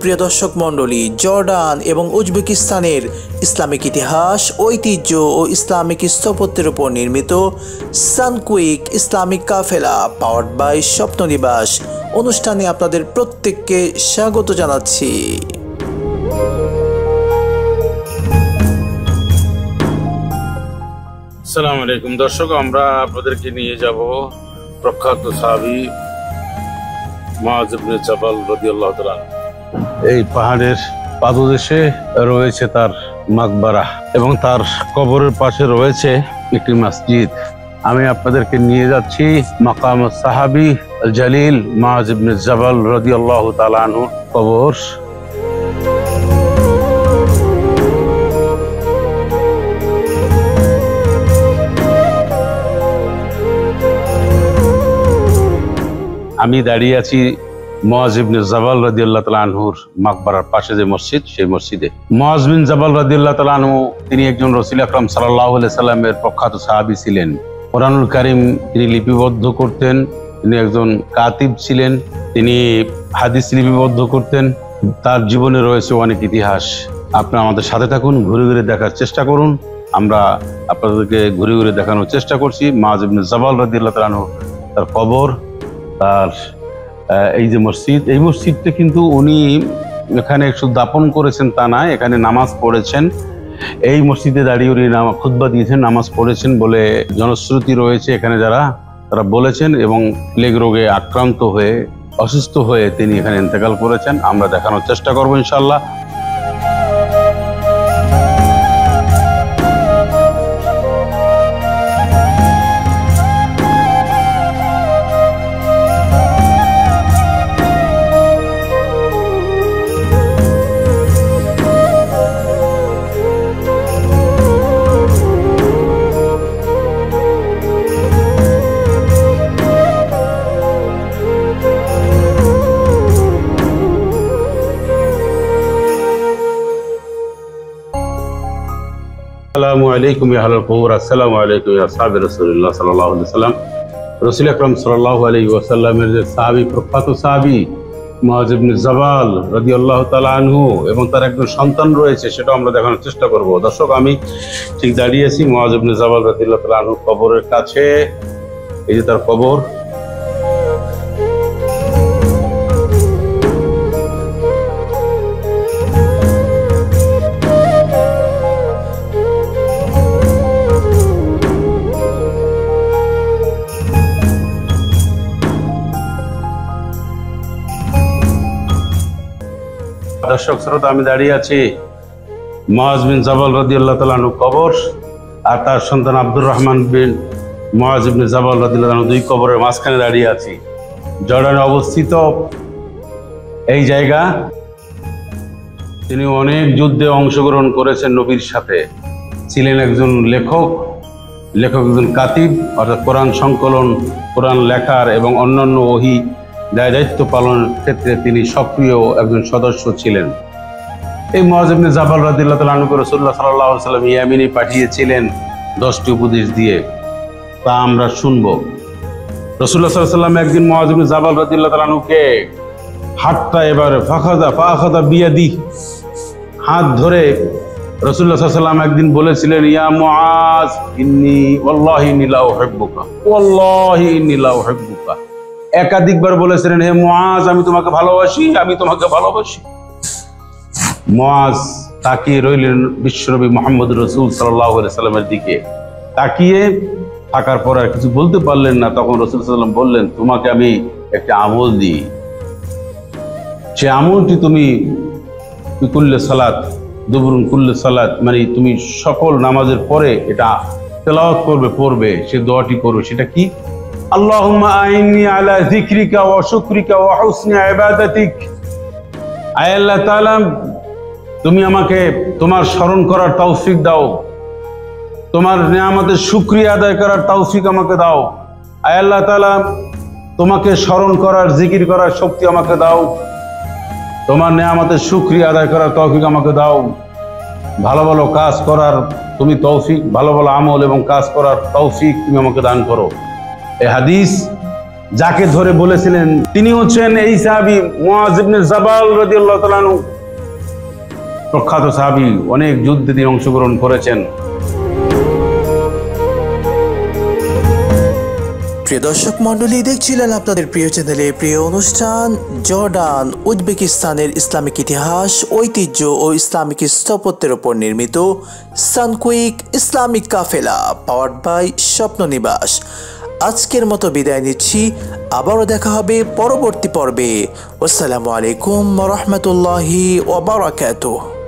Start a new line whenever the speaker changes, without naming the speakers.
সুপ্রিয় দর্শক মণ্ডলী, জর্ডান এবং উজবেকিস্তানের ইসলামিক ইতিহাস, ঐতিহ্য ও ইসলামিক স্থাপত্যের উপর নির্মিত সানকুইক ইসলামিক কাফেলা পাওয়ার্ড বাই স্বপ্ননিবাস অনুষ্ঠানে আপনাদের প্রত্যেককে স্বাগত জানাচ্ছি।
আসসালামু আলাইকুম দর্শক, আমরা আপনাদেরকে নিয়ে যাব প্রখ্যাত সাহাবী মুআয ইবনে জাবাল রাদিয়াল্লাহু তাআলা। এই পাহাড়ের পাদদেশে রয়েছে তার মাকবারা এবং তার কবরের পাশে রয়েছে একটি মসজিদ। আমি আপনাদেরকে নিয়ে যাচ্ছি মাকাম সাহাবী জালিল মুআয ইবনে জাবাল রাদিয়াল্লাহু তাআলা আনহু কবর। আমি দাঁড়িয়ে আছি মুআয ইবনে জাবাল রাদিয়াল্লাহু তাআলা আনহুর মাকবারার পাশে যে মসজিদ, সেই মসজিদে। মুআয বিন জাবাল রাদিয়াল্লাহু তাআলা আনহু তিনি একজন রাসূল আকরাম সাল্লাল্লাহু আলাইহি সাল্লামের প্রখ্যাত সাহাবী ছিলেন। কোরআনুল কারীম তিনি লিপিবদ্ধ করতেন, তিনি একজন কাতিব ছিলেন, তিনি হাদিস লিপিবদ্ধ করতেন। তার জীবনে রয়েছে অনেক ইতিহাস। আপনারা আমাদের সাথে থাকুন, ঘুরে ঘুরে দেখার চেষ্টা করুন। আমরা আপনাদেরকে ঘুরে ঘুরে দেখানোর চেষ্টা করছি মুআয ইবনে জাবাল রাদিয়াল্লাহু তাআলা আনহু, তার কবর, তার এই যে মসজিদ। এই মসজিদটা কিন্তু উনি এখানে শুধু দাপন করেছেন তা না, এখানে নামাজ পড়েছেন। এই মসজিদে দাঁড়িয়ে উনি খুতবা দিয়েছেন, নামাজ পড়েছেন বলে জনশ্রুতি রয়েছে। এখানে তারা বলেছেন, এবং প্লেগ রোগে আক্রান্ত হয়ে অসুস্থ হয়ে তিনি এখানে ইন্তেকাল করেছেন। আমরা দেখানোর চেষ্টা করবো ইনশাআল্লাহ। আসসালামু আলাইকুম ইয়া আহলাল কুবুর, আসসালামু আলাইকুম ইয়া আসহাবে রাসূলুল্লাহ সাল্লাল্লাহু আলাইহি ওয়াসাল্লাম। রাসূল আকরাম সাল্লাল্লাহু আলাইহি ওয়াসাল্লামের যে সাহাবী, প্রখ্যাত সাহাবী মুআয ইবনে জাবাল রাদিয়াল্লাহু তাআলা আনহু, এবং তার একজন সন্তান রয়েছে, সেটা আমরা দেখানোর চেষ্টা করব। দর্শক, আমি ঠিক দাঁড়িয়ে আছি মুআয ইবনে জাবাল রাদিয়াল্লাহু তাআলা আনহু কবরের কাছে। এই যে তার কবর। দর্শক শ্রোতা, আমি দাঁড়িয়ে আছি মুআয বিন জাবাল রাদিয়াল্লাহু তাআলা আনহু কবর, আর তার সন্তান আব্দুর রহমান বিন মুআয ইবনে জাবাল রাদিয়াল্লাহু আনহু, দুই কবরের মাঝখানে দাঁড়িয়ে আছি। জর্ডানে অবস্থিত এই জায়গা। তিনি অনেক যুদ্ধে অংশগ্রহণ করেছেন নবীর সাথে, ছিলেন একজন লেখক, একজন কাতিব, অর্থাৎ কোরআন সংকলন, কোরআন লেখার এবং অন্যান্য ওহী দায়িত্ব পালনের ক্ষেত্রে তিনি সক্রিয় একজন সদস্য ছিলেন। এই মুআয ইবনে জাবাল রাদিয়াল্লাহু তাআলা আনহুকে রাসূলুল্লাহ সাল্লাল্লাহু আলাইহি ওয়াসাল্লাম ইয়ামিনে পাঠিয়েছিলেন 10টি উপদেশ দিয়ে, তা আমরা শুনব। রাসূলুল্লাহ সাল্লাল্লাহু আলাইহি ওয়াসাল্লাম একদিন মুআয ইবনে জাবাল রাদিয়াল্লাহু তাআলা আনহুকে হাতটা এবারে ফাখাযা বিয়াদি, হাত ধরে রাসূলুল্লাহ সাল্লাল্লাহু আলাইহি ওয়াসাল্লাম একদিন বলেছিলেন, ইয়া মুআয ইন্নী ওয়াল্লাহি ইন্নী লা উহিব্বুকা, ওয়াল্লাহি ইন্নী লা উহিব্বুকা। একাধিকবার বলেছিলেন, হে মুআয, আমি তোমাকে ভালোবাসি, আমি তোমাকে ভালোবাসি। মুআয তাকিয়ে রইলেন বিশ্বনবী মুহাম্মদ রাসূল সাল্লাল্লাহু আলাইহি সাল্লামের দিকে। তাকিয়ে থাকার পর আর কিছু বলতে পারলেন না। তখন রাসূল সাল্লাল্লাহু আলাইহি সাল্লাম বললেন, তোমাকে আমি একটা আমল দিই, সে আমলটি তুমি কুল্লে সালাত দুবুরুন কুল্লে সালাত, মানে তুমি সকল নামাজের পরে এটা তেলাওয়াত পড়বে, সে দোয়াটি করবে। সেটা কি? আল্লাহুম্মা আইন্নি আলা যিকরিকা ওয়া শুকরিকা ওয়া হুসনি ইবাদাতিক। আয় আল্লাহ তাআলা, তুমি আমাকে তোমার স্মরণ করার তৌফিক দাও, তোমার নিয়ামতের শুকরিয়া আদায় করার তৌফিক আমাকে দাও। আয় আল্লাহ তাআলা, তোমাকে স্মরণ করার, জিকির করার শক্তি আমাকে দাও, তোমার নিয়ামতের শুকরিয়া আদায় করার তৌফিক আমাকে দাও, ভালো ভালো কাজ করার তুমি তৌফিক, ভালো ভালো আমল এবং কাজ করার তৌফিক তুমি আমাকে দান করো। এই হাদিস যাকে ধরে বলেছিলেন তিনি হচ্ছেন এই সাহাবী মুআজ ইবনে জাবাল রাদিয়াল্লাহু তাআলা আনহু। প্রখ্যাত সাহাবী, অনেক যুদ্ধে তিনি অংশগ্রহণ করেছেন।
প্রিয় দর্শক মণ্ডলী, দেখছিলেন আপনাদের প্রিয় চ্যানেলে প্রিয় অনুষ্ঠান জর্ডান উজবেকিস্তানের ইসলামিক ইতিহাস, ঐতিহ্য ও ইসলামিক স্থাপত্যের উপর নির্মিত সানকুইক ইসলামিক কাফেলা পাওয়ার্ড বাই স্বপ্ন নিবাস। আজকের মতো বিদায় নিচ্ছি, আবারও দেখা হবে পরবর্তী পর্বে। আসসালামু আলাইকুম ওয়া রাহমাতুল্লাহি ওয়া বারাকাতুহু।